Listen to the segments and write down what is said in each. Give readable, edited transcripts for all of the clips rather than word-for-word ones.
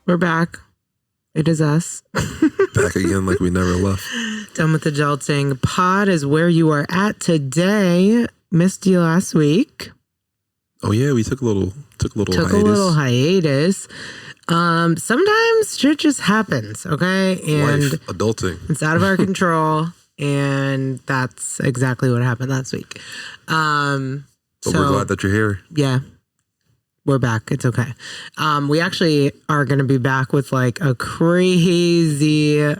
We're back. It is us. Back again like we never left. Done with adulting. Pod is where you are at today. Missed you last week. Oh yeah, we took a little hiatus. Sometimes shit just happens, okay? And life, adulting. It's out of our control. And that's exactly what happened last week. But we're glad that you're here. Yeah. We're back. It's okay. We actually are going to be back with like a crazy,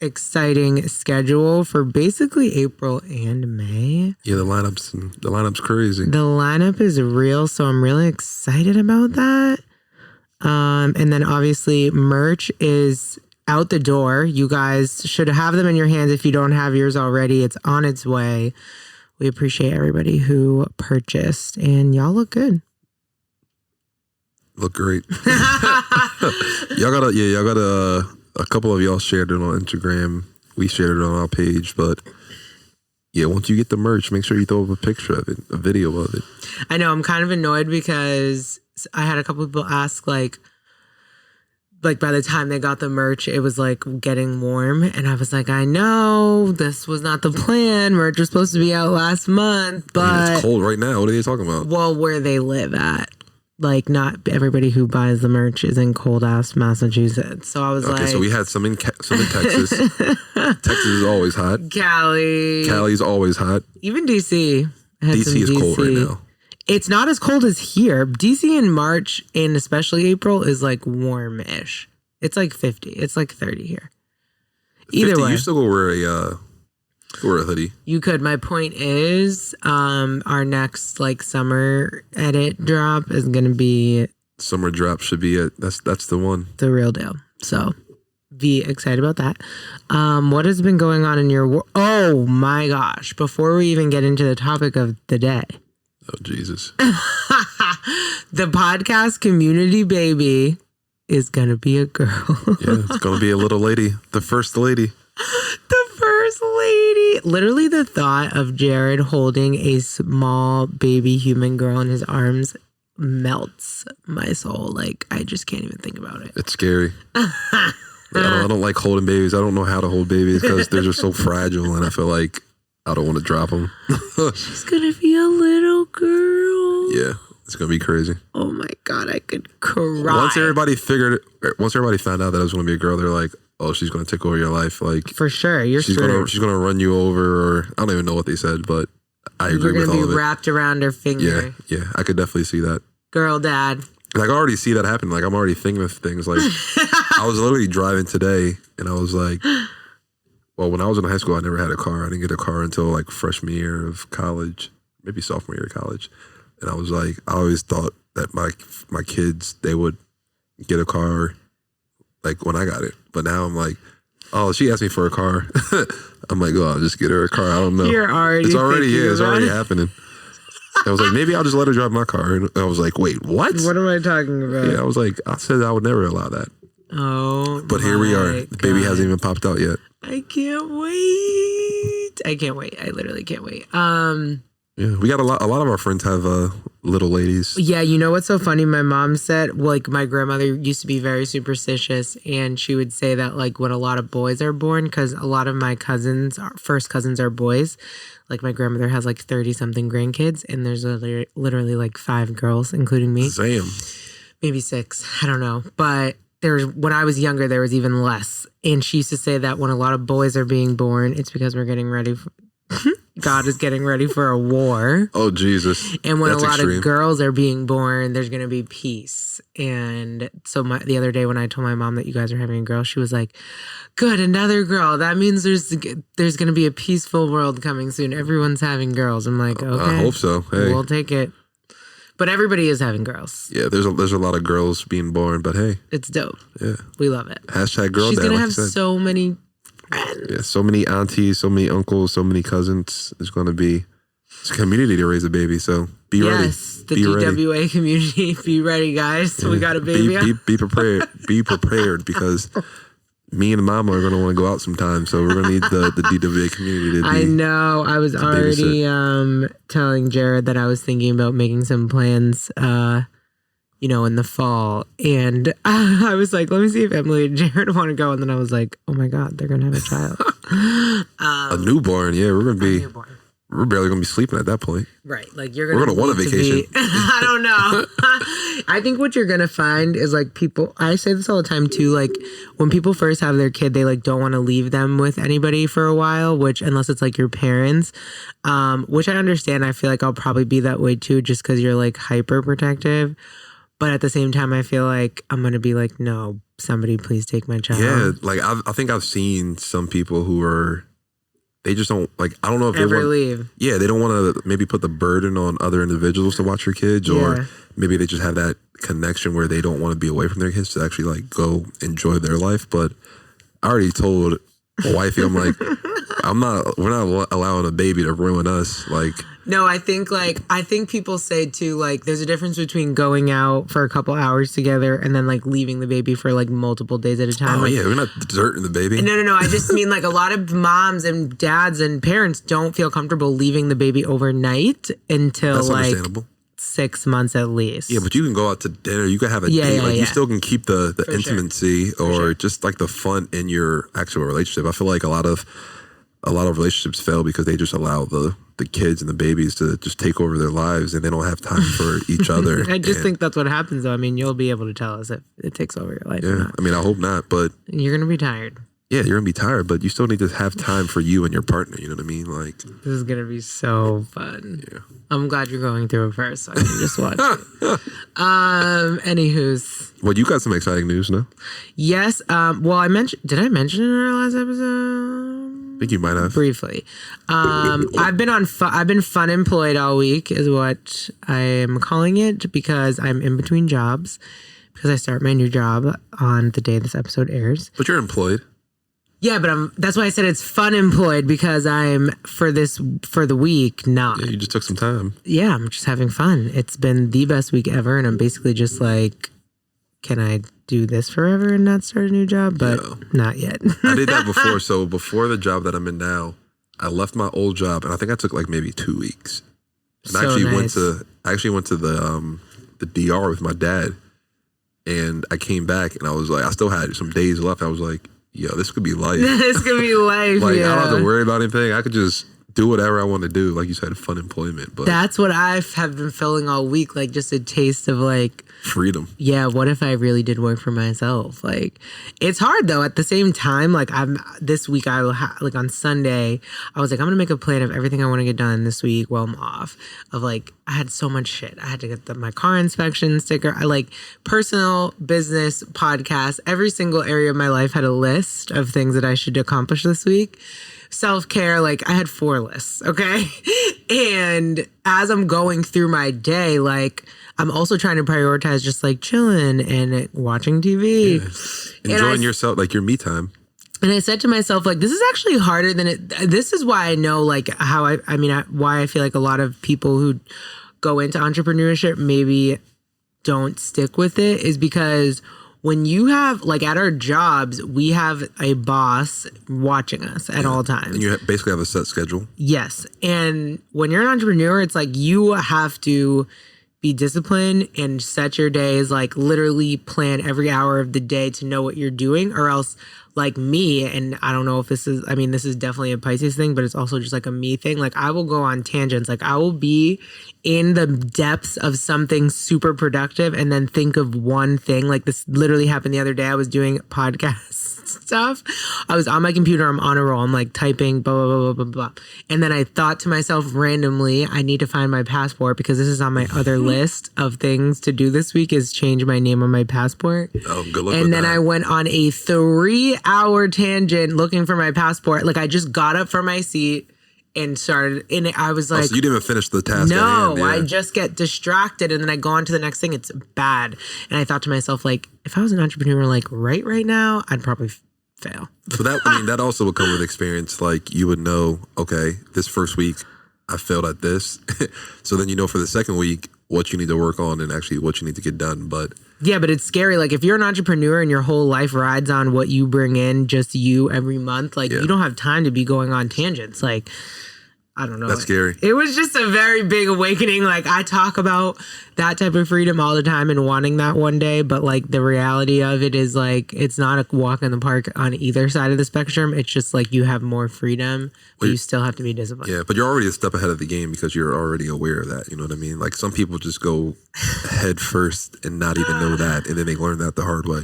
exciting schedule for basically April and May. Yeah, the lineup's crazy. The lineup is real, so I'm really excited about that. And then obviously merch is out the door. You guys should have them in your hands if you don't have yours already. It's on its way. We appreciate everybody who purchased, and y'all look good. Look great. y'all got a couple of y'all shared it on Instagram. We shared it on our page, but yeah, once you get the merch, make sure you throw up a picture of it, a video of it. I know, I'm kind of annoyed because I had a couple of people ask like by the time they got the merch, it was like getting warm. And I was like, I know this was not the plan. Merch was supposed to be out last month, but I mean, it's cold right now. What are they talking about? Well, where they live at. Like, not everybody who buys the merch is in cold-ass Massachusetts. So I was like... Okay, so we had some in Texas. Texas is always hot. Cali's always hot. Even D.C. D.C. is cold right now. It's not as cold as here. D.C. in March, and especially April, is like warm-ish. It's like 50. It's like 30 here. Either way. You still go wear a hoodie. You could. My point is, our next like summer edit drop is gonna be summer drop should be it. That's the one. The real deal. So be excited about that. What has been going on in your oh my gosh! Before we even get into the topic of the day. Oh Jesus. The podcast community baby is gonna be a girl. Yeah, it's gonna be a little lady, the first lady. The first lady. Literally the thought of Jared holding a small baby human girl in his arms melts my soul. Like, I just can't even think about it. It's scary. I don't like holding babies. I don't know how to hold babies because they're just so fragile, and I feel like I don't want to drop them. She's gonna be a little girl. Yeah, it's gonna be crazy. Oh my God, I could cry. Once everybody found out that it was gonna be a girl, they're like, oh, she's gonna take over your life, like for sure. She's gonna run you over, or I don't even know what they said, but I agree with all of it. You're gonna be wrapped around her finger. Yeah, I could definitely see that. Girl, dad. Like I already see that happen. Like I'm already thinking of things. Like I was literally driving today, and I was like, well, when I was in high school, I never had a car. I didn't get a car until like freshman year of college, maybe sophomore year of college, and I was like, I always thought that my kids, they would get a car like when I got it. But now I'm like, oh, she asked me for a car. I'm like, oh, I'll just get her a car. I don't know. It's already happening. I was like, maybe I'll just let her drive my car. And I was like, wait, what? What am I talking about? Yeah, I was like, I said I would never allow that. Oh, but here we are. The baby hasn't even popped out yet. I can't wait. I literally can't wait. Yeah, we got a lot of our friends have little ladies. Yeah, you know what's so funny? My mom said, like, my grandmother used to be very superstitious, and she would say that, like, when a lot of boys are born, because a lot of my first cousins are boys. Like, my grandmother has, like, 30-something grandkids, and there's literally, like, 5 girls, including me. Damn. Maybe 6. I don't know. But when I was younger, there was even less. And she used to say that when a lot of boys are being born, it's because we're getting ready for... God is getting ready for a war. Oh, Jesus. And when a lot of girls are being born, there's going to be peace. And so the other day when I told my mom that you guys are having a girl, she was like, good, another girl. That means there's going to be a peaceful world coming soon. Everyone's having girls. I'm like, okay. I hope so. Hey. We'll take it. But everybody is having girls. Yeah, there's a lot of girls being born, but hey. It's dope. Yeah. We love it. Hashtag girl She's dad. She's going to have so many friends. Yeah, so many aunties, so many uncles, so many cousins. It's going to be a community to raise a baby, so be ready. Yes, the DWA community. Be ready, guys. Yeah. We got a baby. Be prepared. Be prepared because me and Mama are going to want to go out sometime, so we're going to need the DWA community to be. I know. I was already telling Jared that I was thinking about making some plans in the fall. And I was like, let me see if Emily and Jared want to go. And then I was like, oh my God, they're going to have a child. A newborn. Yeah, we're barely going to be sleeping at that point. Right. Like we're going to want a vacation. I don't know. I think what you're going to find is like people, I say this all the time too, like when people first have their kid, they like don't want to leave them with anybody for a while, which unless it's like your parents, which I understand. I feel like I'll probably be that way too, just because you're like hyper protective. But at the same time, I feel like I'm going to be like, no, somebody please take my child. Yeah. Like I think I've seen some people who are, they just don't like. I don't know if they want leave. Yeah, they don't want to maybe put the burden on other individuals to watch their kids, or maybe they just have that connection where they don't want to be away from their kids to actually like go enjoy their life. But I already told my wifey, I'm like, we're not allowing a baby to ruin us. Like, no, I think people say too, like there's a difference between going out for a couple hours together and then like leaving the baby for like multiple days at a time. Oh like, yeah, we're not deserting the baby. No. I just mean like a lot of moms and dads and parents don't feel comfortable leaving the baby overnight until That's like understandable. 6 months at least. Yeah, but you can go out to dinner. You can have a date. Like you still can keep the intimacy or just like the fun in your actual relationship. I feel like a lot of relationships fail because they just allow the kids and the babies to just take over their lives and they don't have time for each other. I just think that's what happens though. I mean, you'll be able to tell us if it takes over your life. Yeah, I mean, I hope not, but you're gonna be tired. Yeah, you're gonna be tired, but you still need to have time for you and your partner. You know what I mean? Like, this is gonna be so fun. Yeah, I'm glad you're going through it first, so I can just watch it. Anywho's. Well, you got some exciting news, no? Yes. Well, did I mention it in our last episode? I think you might have briefly. I've been fun employed all week, is what I am calling it, because I'm in between jobs. Because I start my new job on the day this episode airs. But you're employed. Yeah, but that's why I said it's fun employed, because I'm for the week not. Yeah, you just took some time. Yeah, I'm just having fun. It's been the best week ever, and I'm basically just like, can I do this forever and not start a new job? But not yet. I did that before. So before the job that I'm in now, I left my old job, and I think I took like maybe 2 weeks. And I actually went to the DR with my dad, and I came back, and I was like, I still had some days left. I was like, yo, this could be life. This could be life. Like, I don't have to worry about anything. I could just do whatever I want to do. Like you said, fun employment. But that's what I have been feeling all week. Like just a taste of like freedom. Yeah. What if I really did work for myself? Like, it's hard though. At the same time, like this week, like on Sunday, I was like, I'm going to make a plan of everything I want to get done this week while I'm off. Of like, I had so much shit. I had to get my car inspection sticker. I like personal, business, podcast. Every single area of my life had a list of things that I should accomplish this week. Self-care, like I had 4 lists, okay? And as I'm going through my day, like I'm also trying to prioritize just like chilling and watching TV. Yeah. Enjoying yourself, like your me time. And I said to myself, like, this is actually harder than it. This is why I know, like, how why I feel like a lot of people who go into entrepreneurship maybe don't stick with it is because when you have, like, at our jobs, we have a boss watching us at all times. And you basically have a set schedule. Yes. And when you're an entrepreneur, it's like you have to be disciplined and set your days, like literally plan every hour of the day to know what you're doing, or else like me, and I don't know if this is definitely a Pisces thing, but it's also just like a me thing. Like I will go on tangents. Like I will be in the depths of something super productive and then think of one thing. Like this literally happened the other day. I was doing podcast stuff. I was on my computer. I'm on a roll. I'm like typing, blah, blah, blah, blah, blah. And then I thought to myself randomly, I need to find my passport because this is on my other list of things to do this week is change my name on my passport. Oh, good luck and with then that. I went on a 3-hour tangent looking for my passport. Like I just got up from my seat and started, and I was like, so you didn't even finish the task. No, at hand, I just get distracted and then I go on to the next thing. It's bad. And I thought to myself, like, if I was an entrepreneur, like right now, I'd probably fail. So that also would come with experience. Like you would know, okay, this first week I failed at this. So then you know for the second week what you need to work on and actually what you need to get done. But yeah, but it's scary. Like if you're an entrepreneur and your whole life rides on what you bring in, just you every month, like you don't have time to be going on tangents. Like I don't know. That's scary. It was just a very big awakening. Like, I talk about that type of freedom all the time and wanting that one day, but like the reality of it is like it's not a walk in the park on either side of the spectrum. It's just like you have more freedom, but you still have to be disciplined. Yeah, but you're already a step ahead of the game because you're already aware of that. You know what I mean? Like some people just go head first and not even know that, and then they learn that the hard way.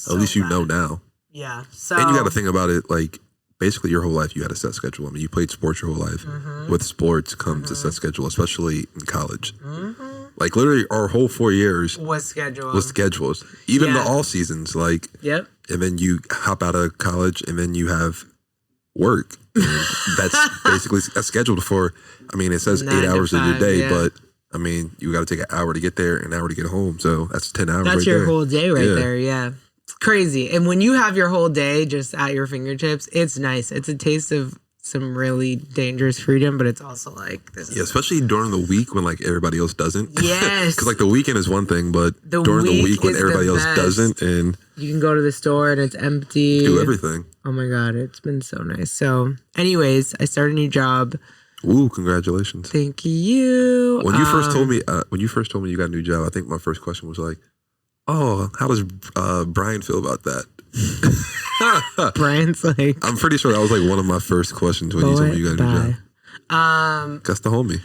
At least you know now. Yeah. So and you got to think about it like basically your whole life you had a set schedule. I mean, you played sports your whole life. With sports comes a set schedule, especially in college. Like literally our whole 4 years was scheduled. Even the all seasons, like Yep. And then you hop out of college and then you have work. And that's basically that's scheduled for. I mean, it says 8 hours of your day, but I mean, you got to take an hour to get there, an hour to get home. So that's 10 hours. That's right your there. whole day right there. Yeah. It's crazy. And when you have your whole day just at your fingertips, it's nice. It's a taste of some really dangerous freedom, but it's also like this. Yeah, especially during the week when like everybody else doesn't. Yes. Because like the weekend is one thing, but during the week when everybody else doesn't, and you can go to the store and it's empty. Do everything. Oh my God, it's been so nice. So, anyways, I started a new job. Ooh, congratulations! Thank you. When you first told me, you got a new job, I think my first question was like, "Oh, how does Brian feel about that?" Brian's like, I'm pretty sure that was like one of my first questions when you told me you got a new job. That's the homie.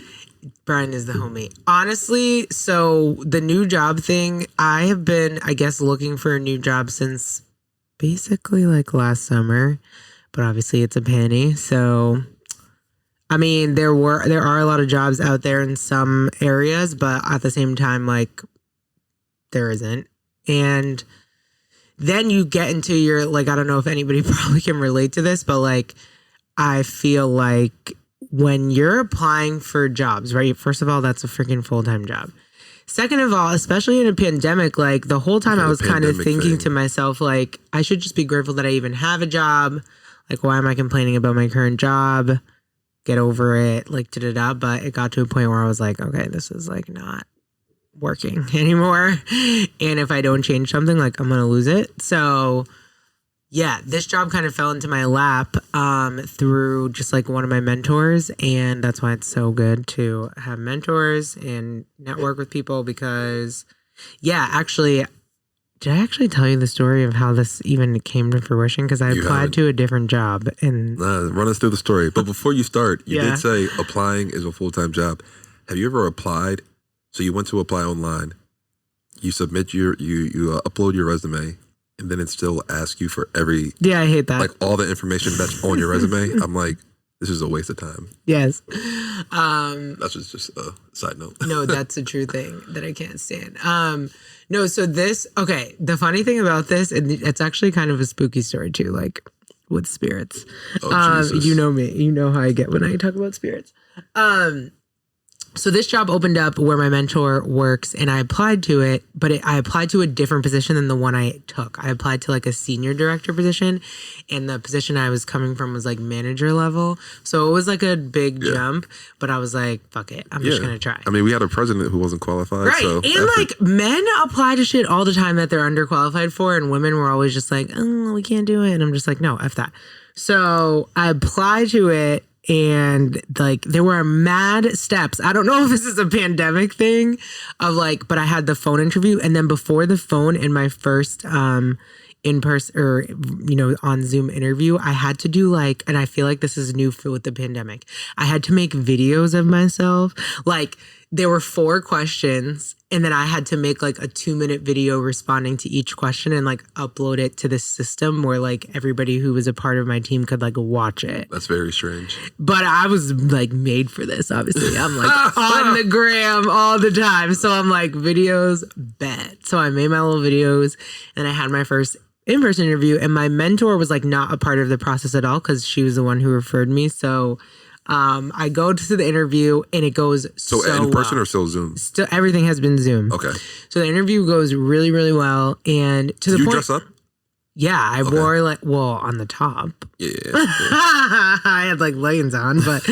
Brian is the homie. Honestly, so the new job thing, I have been, I guess, looking for a new job since basically like last summer, but obviously it's a panty. So, I mean, there are a lot of jobs out there in some areas, but at the same time, like there isn't. And then you get into your, like, I don't know if anybody probably can relate to this, but like, I feel like when you're applying for jobs, right? First of all, that's a freaking full-time job. Second of all, especially in a pandemic, like the whole time I was kind of thinking to myself, like, I should just be grateful that I even have a job. Like, why am I complaining about my current job? Get over it, like, da-da-da. But it got to a point where I was like, okay, this is like not working anymore. And if I don't change something, like, I'm going to lose it. So yeah, this job kind of fell into my lap through just like one of my mentors. And that's why it's so good to have mentors and network with people because, yeah, actually, did I actually tell you the story of how this even came to fruition? Because I applied to a different job. And run us through the story. But before you start, you did say applying is a full-time job. Have you ever applied? So you went to apply online. You submit you upload your resume. And then it still asks you for every... Yeah, I hate that. Like all the information that's on your resume. I'm like, this is a waste of time. Yes. That's just a side note. No, that's a true thing that I can't stand. No, so this... Okay, the funny thing about this, and it's actually kind of a spooky story too, like with spirits. Oh, Jesus. You know me. You know how I get when I talk about spirits. So this job opened up where my mentor works and I applied to it, but I applied to a different position than the one I took. I applied to like a senior director position and the position I was coming from was like manager level. So it was like a big jump, but I was like, fuck it. I'm just going to try. I mean, we had a president who wasn't qualified. Right. So and like men apply to shit all the time that they're underqualified for and women were always just like, oh, we can't do it. And I'm just like, no, F that. So I applied to it. And like there were mad steps. I don't know if this is a pandemic thing of like, but I had the phone interview. And then before the phone in my first in person or, you know, on Zoom interview, I had to do like, and I feel like this is new with the pandemic. I had to make videos of myself. Like there were 4 questions and then I had to make like a 2-minute video responding to each question and like upload it to this system where like everybody who was a part of my team could like watch it. That's very strange. But I was like made for this, obviously. I'm like on the gram all the time. So I'm like videos, bet. So I made my little videos and I had my first in-person interview and my mentor was like not a part of the process at all because she was the one who referred me. So I go to the interview and it goes so in person well. or still Zoom? Still, everything has been Zoom. Okay. So the interview goes really, really well. And to the point... Did you dress up? Yeah, I wore like, well, on the top. Yeah. I had like leggings on, but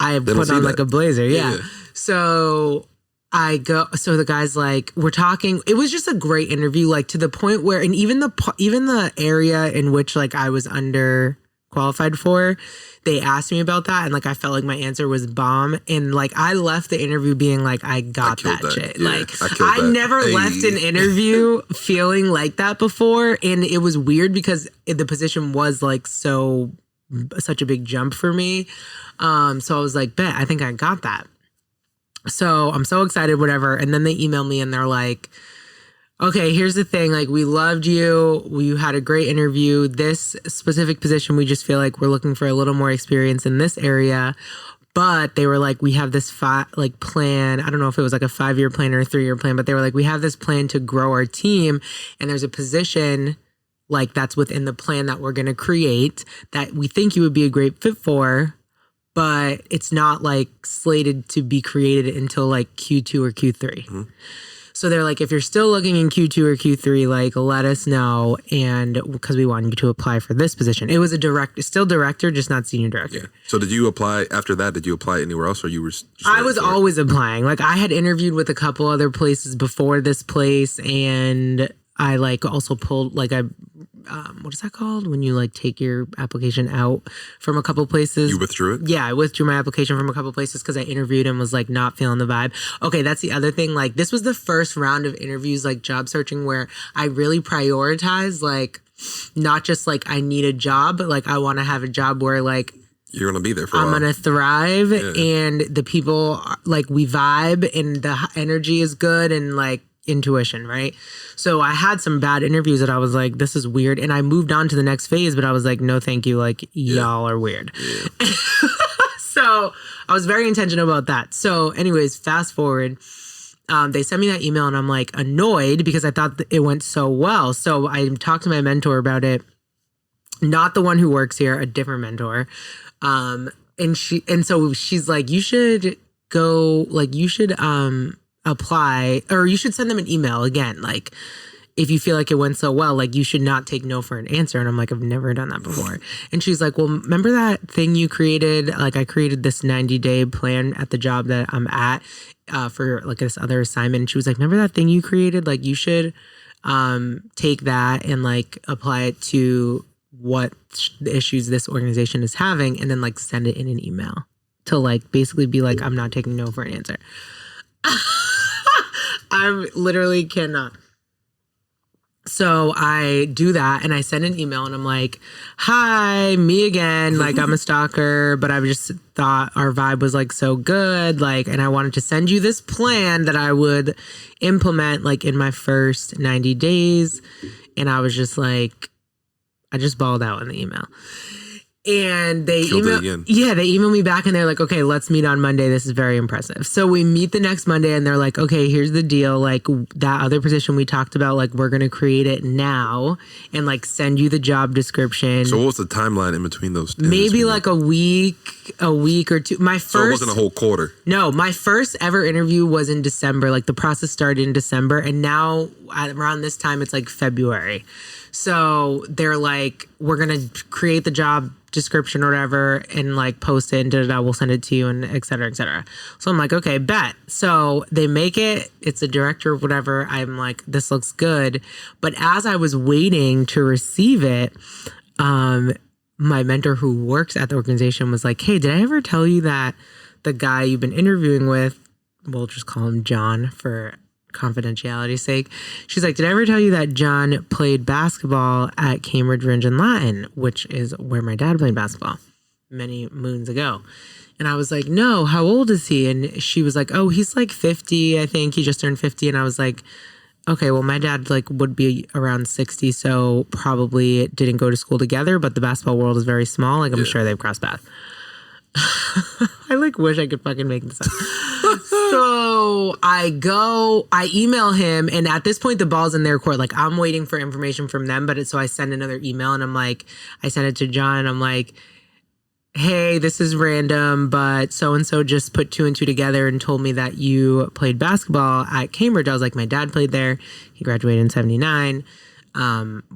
I put on like a blazer. Yeah. So I go, so the guy's like, we're talking. It was just a great interview, like to the point where, and even the area in which like I was under qualified for. They asked me about that, and like I felt like my answer was bomb, and like I left the interview being like I got that shit. Yeah, like I never left an interview feeling like that before, and it was weird because the position was like such a big jump for me. So I was like, bet, I think I got that. So I'm so excited, whatever. And then they emailed me and they're like, okay, here's the thing. Like, we loved you. You had a great interview. This specific position, we just feel like we're looking for a little more experience in this area. But they were like, we have this plan. I don't know if it was like a 5-year plan or a 3-year plan, but they were like, we have this plan to grow our team. And there's a position like that's within the plan that we're going to create that we think you would be a great fit for. But it's not like slated to be created until like Q2 or Q3. Mm-hmm. So they're like, if you're still looking in Q2 or Q3, like let us know, and because we want you to apply for this position. It was still director, just not senior director. Yeah. So did you apply after that? Did you apply anywhere else, or you were? I was always applying. Like I had interviewed with a couple other places before this place, and I like also pulled like what is that called when you like take your application out from a couple places? You withdrew it? Yeah, I withdrew my application from a couple places because I interviewed and was like not feeling the vibe. Okay, that's the other thing. Like this was the first round of interviews, like job searching, where I really prioritized like not just like I need a job, but like I want to have a job where like you're gonna be there for I'm gonna thrive, and the people like we vibe and the energy is good and like intuition, right? So I had some bad interviews that I was like, this is weird. And I moved on to the next phase, but I was like, no, thank you. Like, y'all are weird. Yeah. So I was very intentional about that. So anyways, fast forward, they sent me that email and I'm like annoyed because I thought it went so well. So I talked to my mentor about it, not the one who works here, a different mentor. And so she's like, you should go, like, you should, apply, or you should send them an email again. Like, if you feel like it went so well, like you should not take no for an answer. And I'm like, I've never done that before. And she's like, well, remember that thing you created? Like I created this 90-day plan at the job that I'm at for like this other assignment. And she was like, remember that thing you created? Like you should take that and like apply it to what the issues this organization is having, and then like send it in an email to like basically be like, I'm not taking no for an answer. I literally cannot. So I do that and I send an email and I'm like, hi, me again. Like I'm a stalker, but I just thought our vibe was like so good. Like, and I wanted to send you this plan that I would implement like in my first 90 days. And I was just like, I just bawled out in the email. And they email me back and they're like, okay, let's meet on Monday. This is very impressive. So we meet the next Monday and they're like, okay, here's the deal. Like that other position we talked about, like we're going to create it now and like send you the job description. So what was the timeline in between those? Maybe like a week or two. So it wasn't a whole quarter. No, my first ever interview was in December. Like the process started in December, and now around this time it's like February. So they're like, we're going to create the job description or whatever and like post it and we'll send it to you and et cetera, et cetera. So I'm like, okay, bet. So they make it, it's a director, whatever. I'm like, this looks good. But as I was waiting to receive it, my mentor who works at the organization was like, hey, did I ever tell you that the guy you've been interviewing with, we'll just call him John for confidentiality's sake. She's like, did I ever tell you that John played basketball at Cambridge Ridge and Latin, which is where my dad played basketball many moons ago? And I was like, no, how old is he? And she was like, oh, he's like 50. I think he just turned 50. And I was like, okay, well, my dad like would be around 60. So probably didn't go to school together, but the basketball world is very small. Like I'm sure they've crossed paths. I like wish I could fucking make this up. So I email him, and at this point the ball's in their court. Like I'm waiting for information from them, so I send another email and I'm like, I send it to John and I'm like, hey, this is random, but so-and-so just put 2 and 2 together and told me that you played basketball at Cambridge. I was like, my dad played there. He graduated in 79.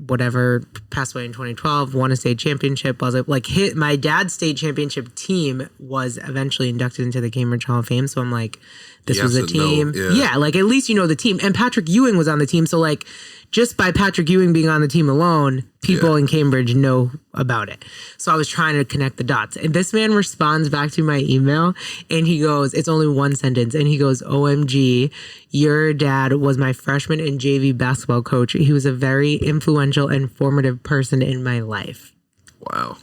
Whatever, passed away in 2012, won a state championship. I was like my dad's state championship team was eventually inducted into the Cambridge Hall of Fame. So I'm like, this was a team. Yeah, like at least you know the team. And Patrick Ewing was on the team. So like just by Patrick Ewing being on the team alone, people in Cambridge know about it. So I was trying to connect the dots. And this man responds back to my email and he goes, it's only one sentence. And he goes, OMG, your dad was my freshman and JV basketball coach. He was a very influential and formative person in my life. Wow.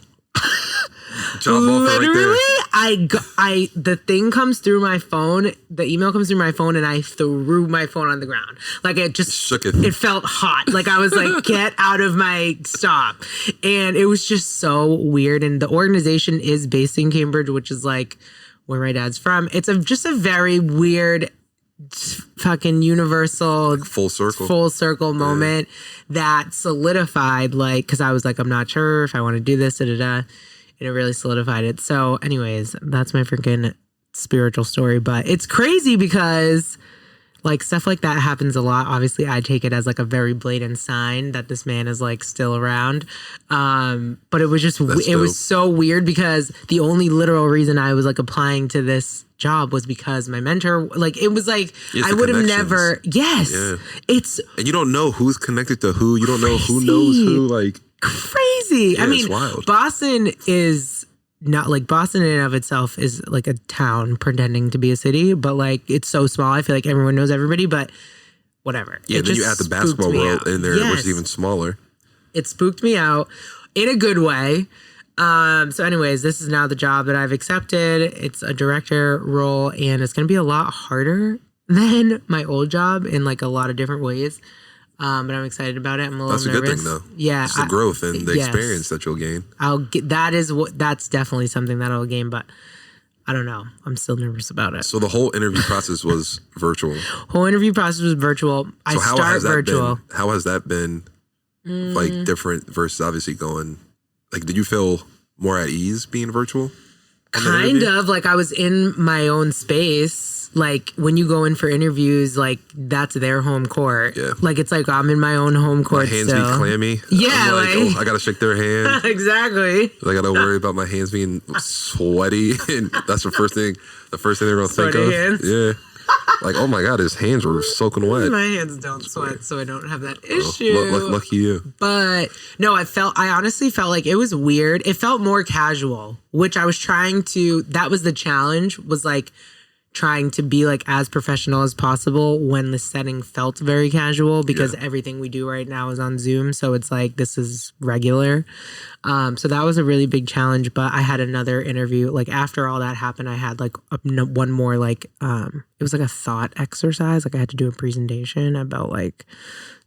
Job offer right there. The thing comes through my phone, the email comes through my phone, and I threw my phone on the ground. Like it just shook it. It felt hot. Like I was like, get out of my stop. And it was just so weird. And the organization is based in Cambridge, which is like where my dad's from. It's just a very weird fucking universal like full circle moment that solidified, like, because I was like, I'm not sure if I want to do this, and it really solidified it. So anyways, that's my freaking spiritual story. But it's crazy because like stuff like that happens a lot. Obviously, I take it as like a very blatant sign that this man is like still around. But it was just, it was so weird because the only literal reason I was like applying to this job was because my mentor, like it was like, I would have never, it's. And you don't know who's connected to who. You don't know who knows who, like. Crazy. Yeah, I mean, wild. Boston is not like Boston in and of itself is like a town pretending to be a city, but like it's so small. I feel like everyone knows everybody, but whatever. Yeah, then you add the basketball world in there, which is even smaller. It spooked me out in a good way. So anyways, this is now the job that I've accepted. It's a director role and it's going to be a lot harder than my old job in like a lot of different ways. But I'm excited about it. I'm a little nervous. That's a good thing, though. Yeah, it's the growth and the experience that you'll gain. That's definitely something that I'll gain. But I don't know. I'm still nervous about it. So the whole interview process was virtual. Whole interview process was virtual. So how has that been like different versus obviously going? Like, did you feel more at ease being virtual? Kind of. Like I was in my own space. Like when you go in for interviews, like that's their home court. Yeah. Like it's like I'm in my own home court. My hands be clammy. Yeah, like I gotta shake their hand. Exactly. I gotta worry about my hands being sweaty, and that's the first thing they're gonna think of. Hands. Yeah. Like, oh my God, his hands were soaking wet. My hands don't sweat, so I don't have that issue. Lucky you. But no, I honestly felt like it was weird. It felt more casual, which I was trying to, that was the challenge, was like trying to be like as professional as possible when the setting felt very casual because everything we do right now is on Zoom. So it's like, this is regular. So that was a really big challenge, but I had another interview. Like after all that happened, I had like one more, like, it was like a thought exercise. Like I had to do a presentation about like,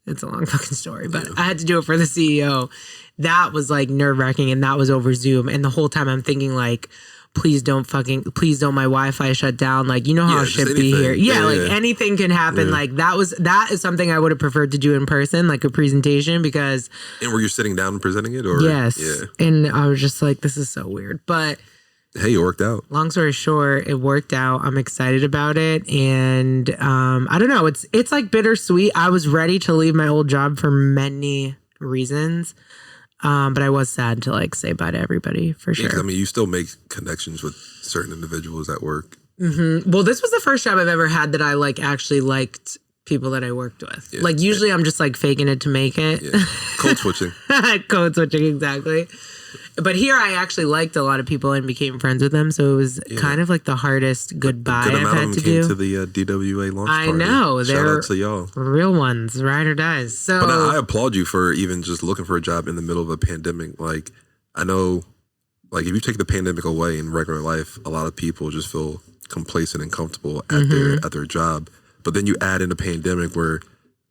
it's a long fucking story, but I had to do it for the CEO. That was like nerve wracking and that was over Zoom. And the whole time I'm thinking like, please don't my Wi-Fi shut down. Like, you know how it should be here. Anything can happen. Like that is something I would have preferred to do in person, like a presentation because. And were you sitting down and presenting it or? Yes. Yeah. And I was just like, this is so weird, but. Hey, it worked out. Long story short, it worked out. I'm excited about it. And I don't know, it's like bittersweet. I was ready to leave my old job for many reasons. But I was sad to like say bye to everybody for sure. 'Cause, I mean, you still make connections with certain individuals at work. Mm-hmm. Well, this was the first job I've ever had that I like actually liked people that I worked with. Yeah, like usually I'm just like faking it to make it. Yeah. Code switching. Code switching, exactly. But here I actually liked a lot of people and became friends with them. So it was kind of like the hardest goodbye I've had to do. Came to the DWA launch party. I know. Shout out to y'all. Real ones, ride or dies. So, but I applaud you for even just looking for a job in the middle of a pandemic. Like, I know, like if you take the pandemic away in regular life, a lot of people just feel complacent and comfortable at their job. But then you add in a pandemic where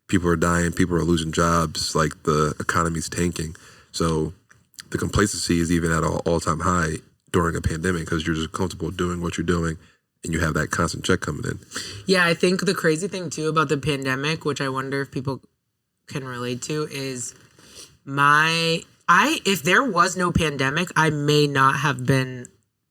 people are dying, people are losing jobs, like the economy's tanking. So the complacency is even at an all-time high during a pandemic because you're just comfortable doing what you're doing and you have that constant check coming in. Yeah, I think the crazy thing too about the pandemic, which I wonder if people can relate to, is if there was no pandemic, I may not have been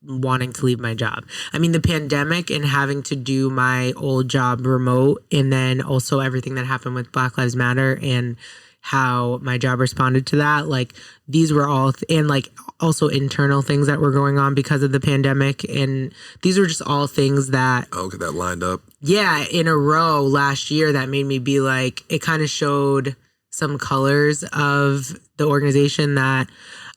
wanting to leave my job. I mean, the pandemic and having to do my old job remote and then also everything that happened with Black Lives Matter and how my job responded to that. Like these were all, and like also internal things that were going on because of the pandemic. And these were just all things that. Okay, that lined up. Yeah, in a row last year that made me be like, it kind of showed some colors of the organization that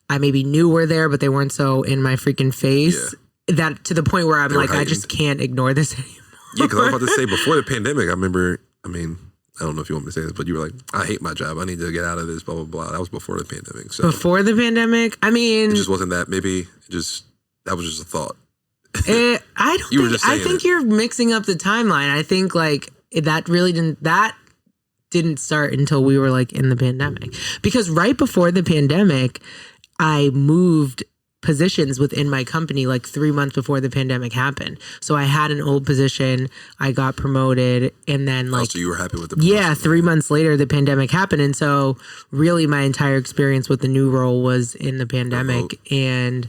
I maybe knew were there, but they weren't so in my freaking face. That to the point where I'm like, I just can't ignore this anymore. Yeah, because I was about to say, before the pandemic, I remember, I don't know if you want me to say this, but you were like, I hate my job. I need to get out of this, blah, blah, blah. That was before the pandemic. So before the pandemic? I mean... It just wasn't that. Maybe that was just a thought. I think you're mixing up the timeline. I think like that didn't start until we were like in the pandemic. Because right before the pandemic, I moved positions within my company like 3 months before the pandemic happened. So I had an old position, I got promoted, and then like... so you were happy with the promotion? Yeah, 3 months later the pandemic happened. And so really my entire experience with the new role was in the pandemic. And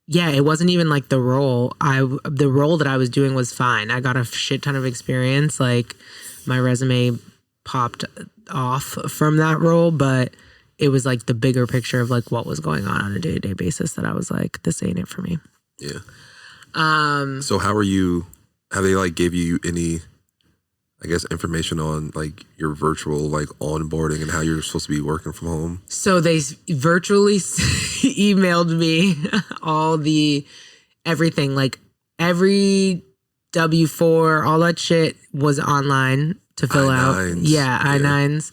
yeah, it wasn't even like the role. The role that I was doing was fine. I got a shit ton of experience. Like my resume popped off from that role, but it was like the bigger picture of like what was going on a day-to-day basis that I was like, this ain't it for me. Yeah. So how they like gave you any, I guess, information on like your virtual like onboarding and how you're supposed to be working from home? So they virtually emailed me all the everything, like every W-4, all that shit was online to fill out. Yeah, I-9s.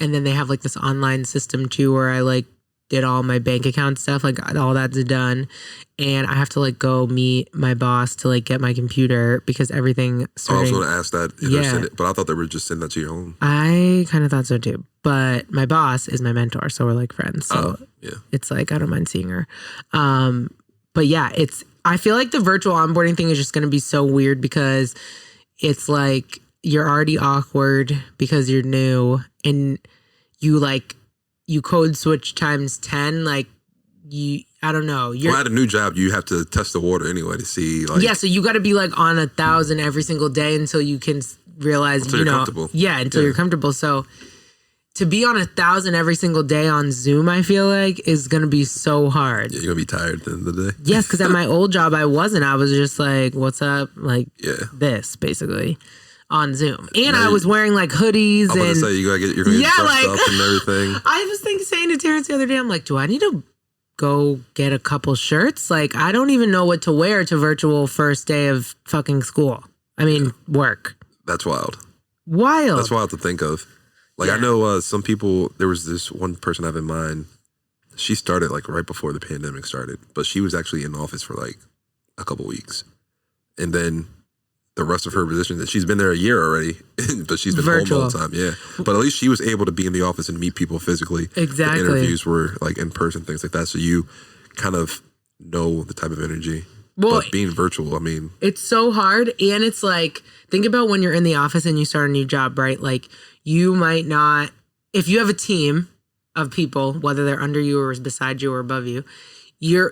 And then they have like this online system too where I like did all my bank account stuff, like all that's done. And I have to like go meet my boss to like get my computer because everything starting... I was going to ask that, but I thought they were just sending that to your home. I kind of thought so too. But my boss is my mentor, so we're like friends. So it's like, I don't mind seeing her. But yeah, I feel like the virtual onboarding thing is just going to be so weird because it's like you're already awkward because you're new and you code switch times 10, like I don't know. Well, at a new job, you have to test the water anyway to see like... Yeah, so you got to be like on 1,000 every single day until you can realize, until you're comfortable. Yeah, until you're comfortable. So to be on 1,000 every single day on Zoom, I feel like is going to be so hard. Yeah, you're going to be tired at the end of the day. Yes, because at my old job, I wasn't. I was just like, what's up? Like this, basically. On Zoom. And I was wearing like hoodies. I'm going to say, you're going to get dressed up and everything. I was saying to Terrence the other day, I'm like, do I need to go get a couple shirts? Like, I don't even know what to wear to virtual first day of fucking school. I mean, work. That's wild. Wild. That's wild to think of. Like, I know some people, there was this one person I have in mind. She started like right before the pandemic started, but she was actually in office for like a couple weeks. And then the rest of her position, that she's been there a year already, but she's been home all the time. Yeah, but at least she was able to be in the office and meet people physically. Exactly. The interviews were like in person, things like that. So you kind of know the type of energy. Well, but being virtual, I mean, it's so hard, and it's like, think about when you're in the office and you start a new job, right? Like you might not, if you have a team of people, whether they're under you or beside you or above you,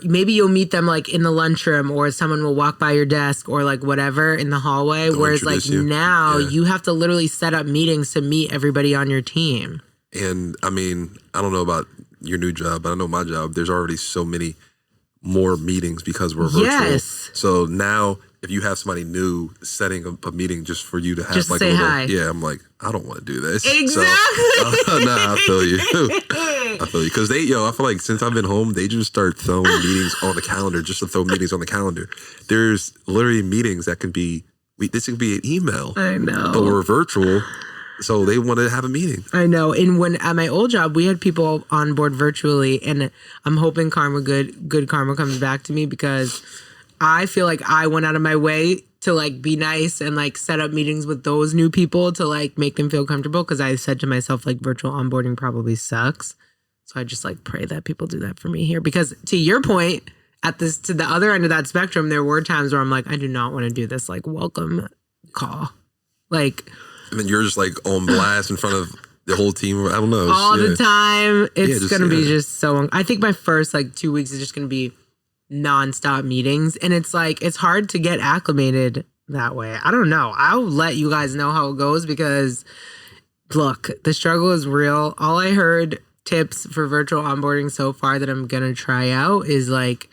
maybe you'll meet them like in the lunchroom, or someone will walk by your desk or like whatever in the hallway. Whereas like now you have to literally set up meetings to meet everybody on your team. And I mean, I don't know about your new job, but I know my job, there's already so many more meetings because we're virtual. Yes. So now if you have somebody new setting a meeting just for you to have just like say a little, hi. Yeah, I'm like, I don't want to do this. Exactly. So, nah, I feel you. I feel you. Because I feel like since I've been home, they just start throwing meetings on the calendar just to throw meetings on the calendar. There's literally meetings that can be, this could be an email. I know. But we're virtual. So they want to have a meeting. I know. And when at my old job, we had people on board virtually, and I'm hoping good karma comes back to me, because I feel like I went out of my way to like be nice and like set up meetings with those new people to like make them feel comfortable. Because I said to myself, like, virtual onboarding probably sucks. So I just like pray that people do that for me here. Because to your point, to the other end of that spectrum, there were times where I'm like, I do not want to do this like welcome call. Like, and then you're just like on blast in front of the whole team. I don't know. All the time. It's going to be just so... I think my first like 2 weeks is just going to be nonstop meetings. And it's like, it's hard to get acclimated that way. I don't know. I'll let you guys know how it goes, because look, the struggle is real. All I heard tips for virtual onboarding so far that I'm going to try out is like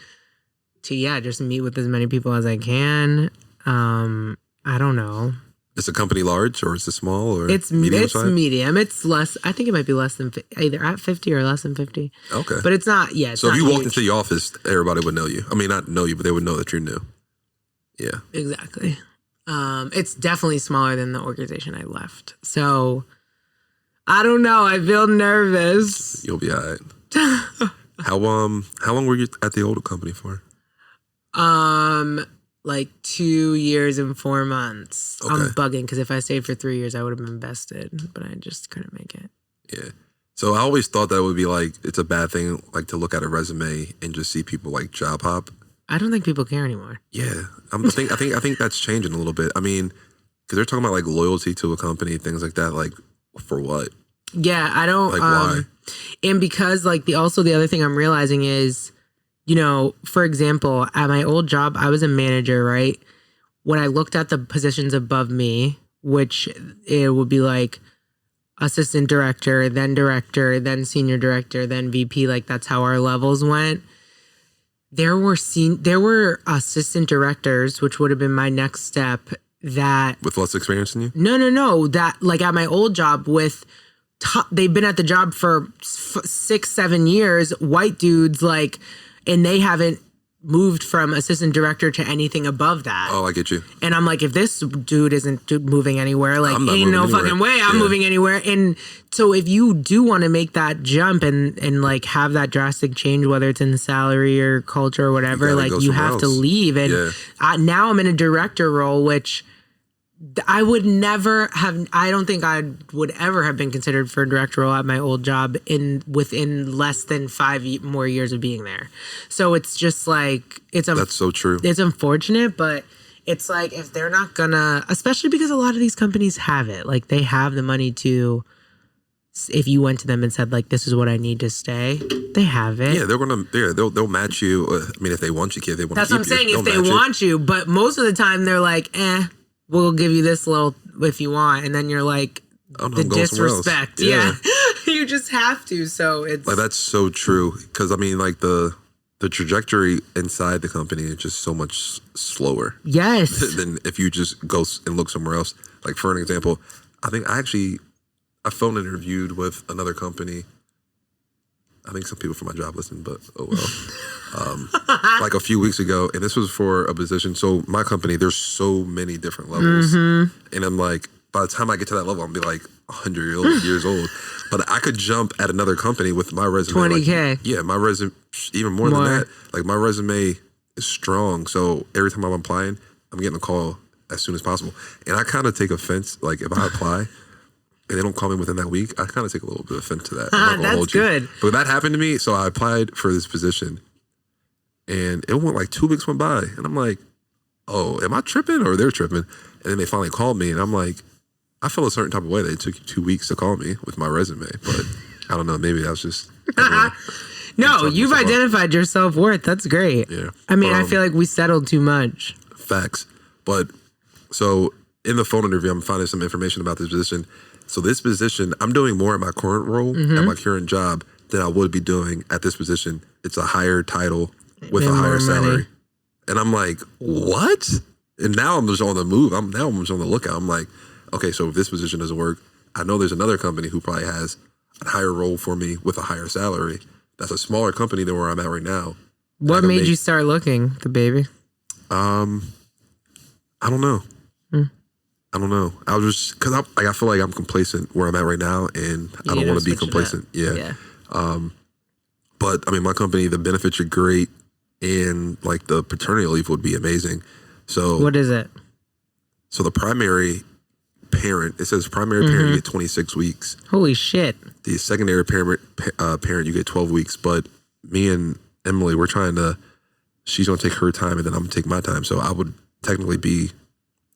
to, just meet with as many people as I can. I don't know. Is the company large or is it small or It's medium size? medium. It's less. I think it might be less than either at 50 or less than 50. Okay. But it's not. Yeah. It's So if not you walked huge. into the office, everybody would know you. I mean, not know you, but they would know that you're new. Yeah. Exactly. It's definitely smaller than the organization I left. So I don't know. I feel nervous. You'll be all right. How long were you at the older company for? Like 2 years and 4 months. Okay. I'm bugging because if I stayed for 3 years, I would have been vested, but I just couldn't make it. Yeah. So I always thought that would be like, it's a bad thing, like to look at a resume and just see people like job hop. I don't think people care anymore. Yeah. I think that's changing a little bit. I mean, because they're talking about like loyalty to a company, things like that. Like for what? Yeah, I don't. Like why? And because like the other thing I'm realizing is, you know, for example, at my old job, I was a manager, right? When I looked at the positions above me, which it would be like assistant director, then senior director, then VP, like that's how our levels went. There were assistant directors, which would have been my next step, that With less experience than you? no, that like at my old job with they've been at the job for 6-7 years, white dudes, like, and they haven't moved from assistant director to anything above that. Oh, I get you. And I'm like, if this dude isn't moving anywhere, like, I'm not ain't no moving anywhere. fucking way I'm Yeah. moving anywhere. And so if you do want to make that jump and like have that drastic change, whether it's in the salary or culture or whatever, gotta like go you somewhere have to else. leave. And Yeah. now I'm in a director role, which I would never have. I don't think I would ever have been considered for a director role at my old job within less than 5 more years of being there. So it's just like That's so true. It's unfortunate, but it's like if they're not gonna, especially because a lot of these companies have it, like they have the money to. If you went to them and said like, "This is what I need to stay," they have it. Yeah, they'll match you. I mean, if they want you, if they want That's to what I'm keep saying. you, If they want you, but most of the time they're like, we'll give you this little if you want, and then you're like, Oh, no, the I'm going somewhere else. disrespect. Yeah. Yeah. You just have to. So it's Like that's so true. Because I mean, like the trajectory inside the company is just so much slower yes. than if you just go and look somewhere else. Like for an example, I think I phone interviewed with another company. I think some people from my job listen, but oh well. Like a few weeks ago, and this was for a position. So my company, there's so many different levels, and I'm like, by the time I get to that level, I'm gonna be like 100 years old. But I could jump at another company with my resume. 20K. Like, yeah, my resume, even more than that. Like my resume is strong. So every time I'm applying, I'm getting a call as soon as possible. And I kind of take offense. Like if I apply and they don't call me within that week, I kind of take a little bit of offense to that. I'm not gonna That's hold you. good. But that happened to me. So I applied for this position and it went like 2 weeks went by. And I'm like, oh, am I tripping or they're tripping? And then they finally called me and I'm like, I felt a certain type of way that it took you 2 weeks to call me with my resume. But I don't know, maybe that was just... No, you've identified your self-worth. That's great. Yeah. I mean, I feel like we settled too much. Facts. But so in the phone interview, I'm finding some information about this position. So this position, I'm doing more at my current role, at my current job, than I would be doing at this position. It's a higher title with And a higher more salary. money. And I'm like, what? And now I'm just on the move. I'm just on the lookout. I'm like, okay, so if this position doesn't work, I know there's another company who probably has a higher role for me with a higher salary. That's a smaller company than where I'm at right now. What made you start looking, the baby? I don't know. I don't know. I was just because I feel like I'm complacent where I'm at right now, and I don't want to be complacent. Yeah. But I mean, my company, the benefits are great, and like the paternity leave would be amazing. So What is it? So the primary parent, it says primary parent, you get 26 weeks. Holy shit. The secondary parent, you get 12 weeks. But me and Emily, we're trying to. She's gonna take her time, and then I'm gonna take my time. So I would technically be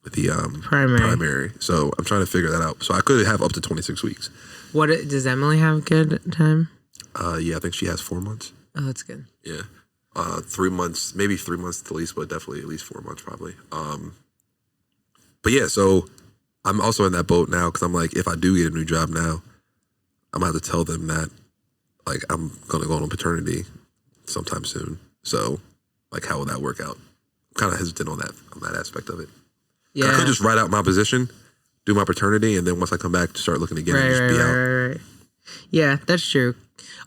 the primary. So I'm trying to figure that out. So I could have up to 26 weeks. What does Emily have good time? Yeah, I think she has 4 months. Oh, that's good. Yeah. 3 months, maybe 3 months at least, but definitely at least 4 months probably. But yeah, so I'm also in that boat now because I'm like, if I do get a new job now, I'm gonna have to tell them that like I'm gonna go on paternity sometime soon. So like, how will that work out? I'm kind of hesitant on that aspect of it. Yeah. I could just write out my position do my paternity, and then once I come back, to start looking again and just be out. Right. Yeah, that's true.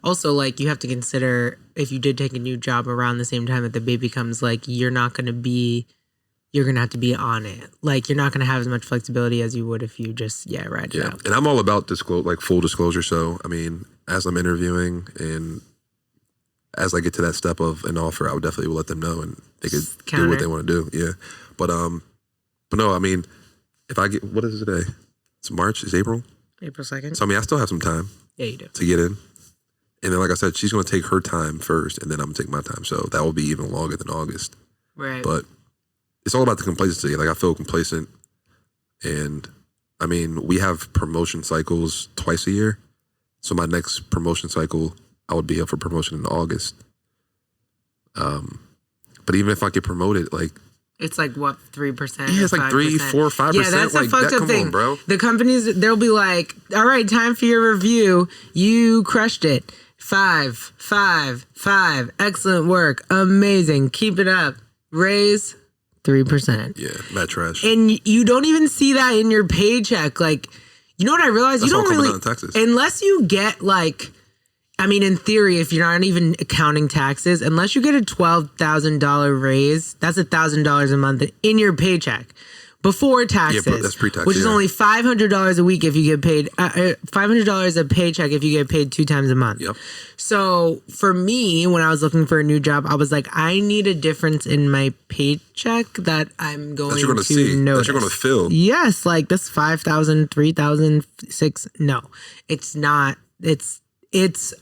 Also, like, you have to consider if you did take a new job around the same time that the baby comes, like, you're going to have to be on it. Like, you're not going to have as much flexibility as you would if you just, ride it out. And I'm all about full disclosure. So, I mean, as I'm interviewing and as I get to that step of an offer, I would definitely let them know and they could do what they want to do. Yeah. But no, I mean, if I get, what is it today? It's March, it's April? April 2nd. So, I mean, I still have some time. Yeah, you do. To get in. And then, like I said, she's going to take her time first, and then I'm going to take my time. So that will be even longer than August. Right. But it's all about the complacency. Like, I feel complacent. And, I mean, we have promotion cycles twice a year. So my next promotion cycle, I would be up for promotion in August. But even if I get promoted, like, it's like what, 3%? Yeah, it's like 3, 4, 5%. Yeah, that's like, a fucked up thing, on, bro. The companies, they'll be like, "All right, time for your review. You crushed it. 5, 5, 5. Excellent work. Amazing. Keep it up. Raise 3%." Yeah, that trash. And you don't even see that in your paycheck. Like, you know what I realized? That's you don't all coming really, out in Texas. unless you get like, I mean, in theory, if you're not even counting taxes, unless you get a $12,000 raise, that's $1,000 a month in your paycheck before taxes. Yeah, that's pre-tax, which is only $500 a week if you get paid, $500 a paycheck if you get paid 2 times a month. Yep. So for me, when I was looking for a new job, I was like, I need a difference in my paycheck that I'm going you're gonna to see, notice. that you're going to feel. Yes, like this 5,000, 3,000, 6. No, it's not. It's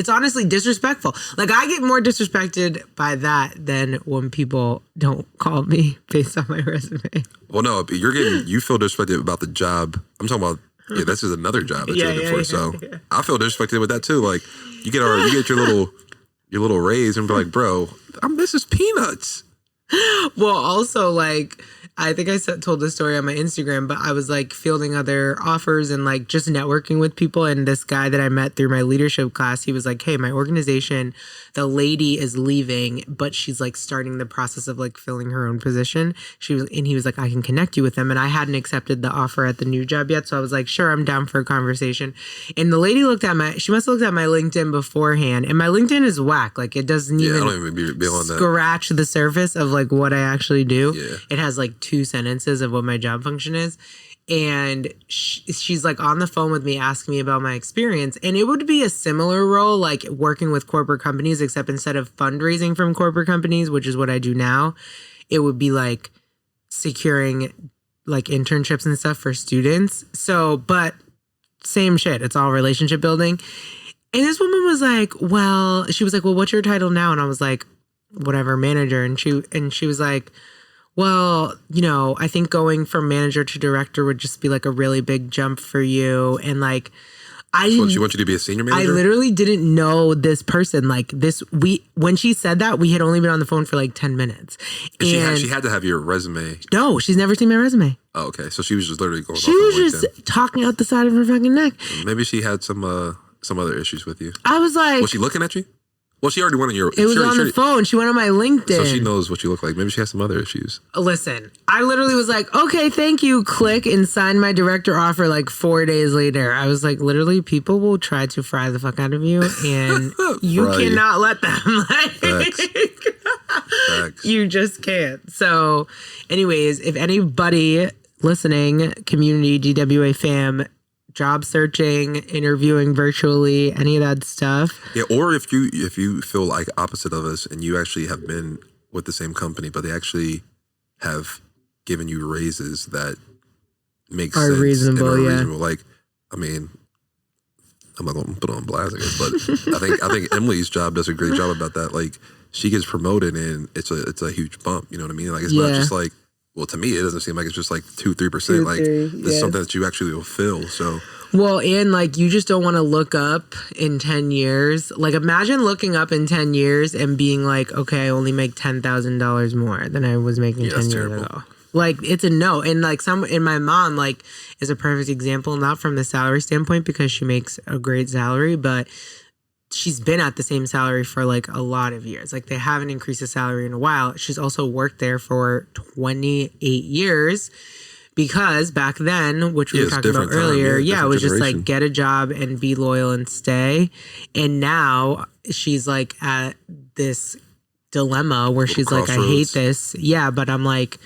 honestly disrespectful. Like, I get more disrespected by that than when people don't call me based on my resume. Well, no, you feel disrespected about the job. I'm talking about, this is another job that you're looking for. So I feel disrespected with that too. Like, you get your little raise and be like, bro, this is peanuts. Well, also, like, I think I told this story on my Instagram, but I was like fielding other offers and like just networking with people. And this guy that I met through my leadership class, he was like, "Hey, my organization, the lady is leaving, but she's like starting the process of like filling her own position." He was like, "I can connect you with them." And I hadn't accepted the offer at the new job yet. So I was like, "Sure, I'm down for a conversation." And the lady she must have looked at my LinkedIn beforehand. And my LinkedIn is whack. Like, it doesn't even, I don't even be on that. Scratch the surface of like what I actually do. Yeah. It has like 2 sentences of what my job function is. And she's like on the phone with me asking me about my experience. And it would be a similar role, like working with corporate companies, except instead of fundraising from corporate companies, which is what I do now, it would be like securing like internships and stuff for students. So, but same shit. It's all relationship building. And this woman was like, she was like, "Well, what's your title now?" And I was like, "Whatever, manager." And she was like, "Well, I think going from manager to director would just be like a really big jump for you." And like, So she wants you to be a senior manager? I literally didn't know this person. Like when she said that, we had only been on the phone for like 10 minutes. And she had to have your resume. No, she's never seen my resume. Oh, okay. So she was just literally going. She was just talking out the side of her fucking neck. Maybe she had some other issues with you. I was like, was she looking at you? Well, she already went on your... It was on the phone. She went on my LinkedIn. So she knows what you look like. Maybe she has some other issues. Listen, I literally was like, "Okay, thank you," click, and sign my director offer like 4 days later. I was like, literally, people will try to fry the fuck out of you, and you cannot let them. Facts. You just can't. So anyways, if anybody listening, community, GWA fam, job searching, interviewing virtually, any of that stuff. Yeah, or if you feel like opposite of us and you actually have been with the same company, but they actually have given you raises that make sense reasonable, and are yeah. reasonable. Like, I mean, I'm not going to put on blast, I guess, but I think Emily's job does a great job about that. Like, she gets promoted and it's a huge bump. You know what I mean? Like, it's not just like, well, to me, it doesn't seem like it's just like 2-3%. Like, this is something that you actually will feel. So, well, and like, you just don't want to look up in 10 years. Like, imagine looking up in 10 years and being like, "Okay, I only make $10,000 more than I was making 10 years ago." Like, it's a no. And like my mom like is a perfect example, not from the salary standpoint because she makes a great salary, but she's been at the same salary for like a lot of years. Like, they haven't increased the salary in a while. She's also worked there for 28 years Because back then, which we were talking about earlier, it was just like get a job and be loyal and stay. And now she's like at this dilemma where she's like, I hate this. Yeah, but I'm like,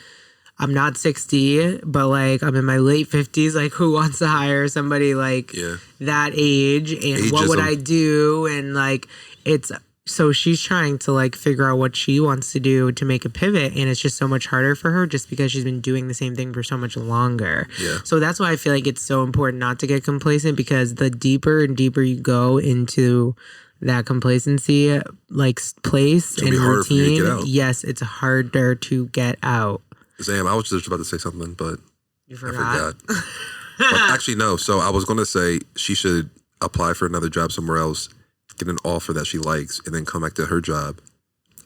I'm not 60, but like I'm in my late 50s. Like, who wants to hire somebody like that age? And ageism. What would I do? And like, so she's trying to like figure out what she wants to do to make a pivot. And it's just so much harder for her just because she's been doing the same thing for so much longer. Yeah. So that's why I feel like it's so important not to get complacent, because the deeper and deeper you go into that complacency like place and routine, yes, it's harder to get out. Sam, I was just about to say something, but I forgot. But actually, no. So I was going to say she should apply for another job somewhere else, get an offer that she likes, and then come back to her job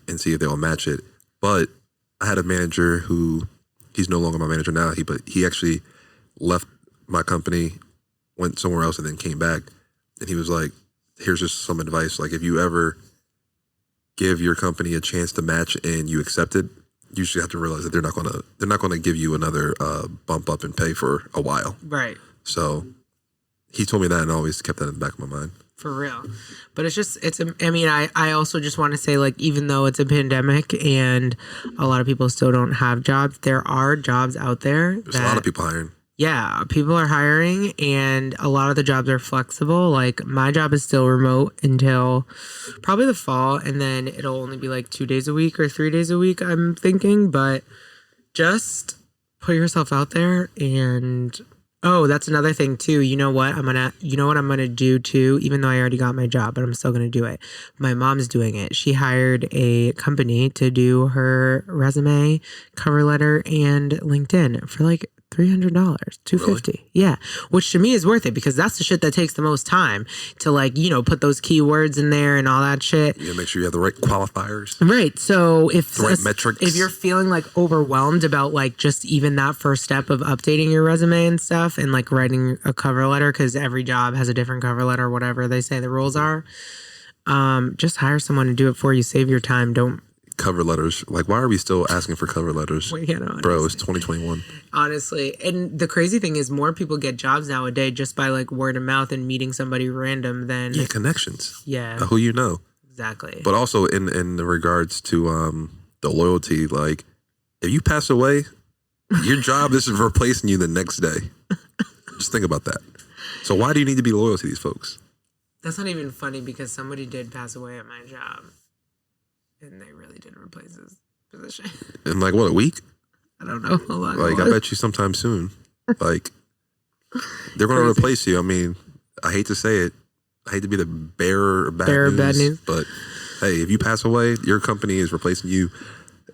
and see if they'll match it. But I had a manager who, he's no longer my manager now, but he actually left my company, went somewhere else, and then came back. And he was like, here's just some advice. Like, if you ever give your company a chance to match and you accept it, you should have to realize that they're not gonna give you another bump up in pay for a while. Right. So he told me that, and I always kept that in the back of my mind. For real. But I also just want to say, like, even though it's a pandemic and a lot of people still don't have jobs, there are jobs out there. There's a lot of people hiring. Yeah, people are hiring, and a lot of the jobs are flexible. Like, my job is still remote until probably the fall, and then it'll only be like 2 days a week or 3 days a week, I'm thinking. But just put yourself out there. And that's another thing too. You know what I'm gonna do too, even though I already got my job, but I'm still gonna do it. My mom's doing it. She hired a company to do her resume, cover letter, and LinkedIn for like $300, $250. Really? Yeah. Which to me is worth it, because that's the shit that takes the most time to, like, put those keywords in there and all that shit. You gotta make sure you have the right qualifiers. Right. So if the right metrics. If you're feeling like overwhelmed about like just even that first step of updating your resume and stuff and like writing a cover letter, because every job has a different cover letter or whatever they say the rules are, just hire someone to do it for you. Save your time. Don't cover letters. Like, why are we still asking for cover letters? Bro, it's 2021. Honestly. And the crazy thing is, more people get jobs nowadays just by like word of mouth and meeting somebody random than connections. Yeah. Who you know. Exactly. But also in the regards to the loyalty, like, if you pass away, your job is replacing you the next day. Just think about that. So why do you need to be loyal to these folks? That's not even funny, because somebody did pass away at my job. And they really did replace his position. In like, what, a week? I don't know. A lot. Like, I bet you sometime soon. Like, they're going to replace you. I mean, I hate to say it. I hate to be the bearer of bad news. But, hey, if you pass away, your company is replacing you.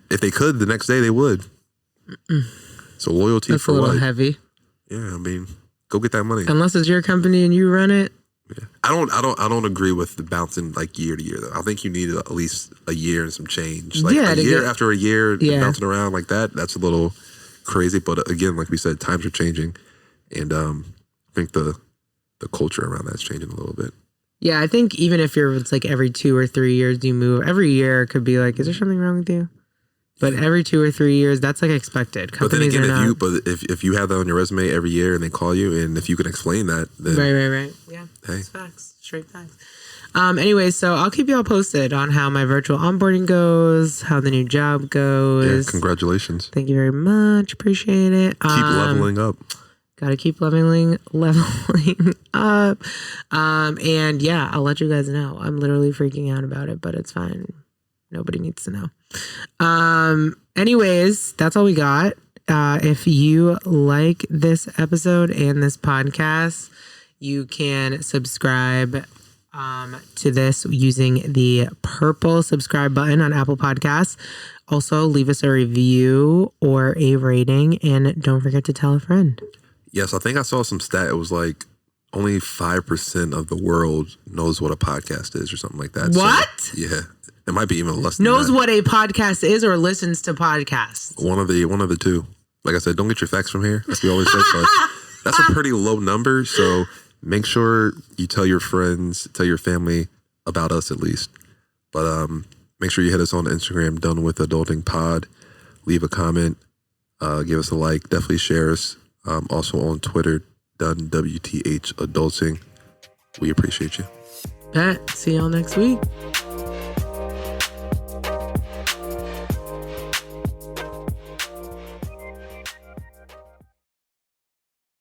If they could, the next day they would. So loyalty That's for what? That's a little heavy. Yeah, I mean, go get that money. Unless it's your company and you run it. Yeah. I don't agree with the bouncing like year to year though. I think you need at least a year and some change. Like a year after a year bouncing around like that, that's a little crazy. But again, like we said, times are changing, and I think the culture around that's changing a little bit. Yeah, I think even if it's like every 2 or 3 years you move, every year it could be like, is there something wrong with you? But every 2 or 3 years, that's like expected. Companies but then again, if you have that on your resume every year and they call you, and if you can explain that, then right. Yeah, that's facts, straight facts. Anyway, so I'll keep y'all posted on how my virtual onboarding goes, how the new job goes. Yeah, congratulations. Thank you very much. Appreciate it. Keep leveling up. Gotta keep leveling up. And yeah, I'll let you guys know. I'm literally freaking out about it, but it's fine. Nobody needs to know. Anyways, that's all we got. If you like this episode and this podcast, you can subscribe to this using the purple subscribe button on Apple Podcasts. Also, leave us a review or a rating, and don't forget to tell a friend. Yes, I think I saw some stat. It was like only 5% of the world knows what a podcast is or something like that. What? So, yeah. It might be even less than knows that. What a podcast is or listens to podcasts. One of the two. Like I said, don't get your facts from here, as we always say. But that's a pretty low number. So make sure you tell your friends, tell your family about us at least. But make sure you hit us on Instagram, Done With Adulting Pod. Leave a comment. Give us a like. Definitely share us. Also on Twitter, done WTH Adulting. We appreciate you. Bet. See y'all next week.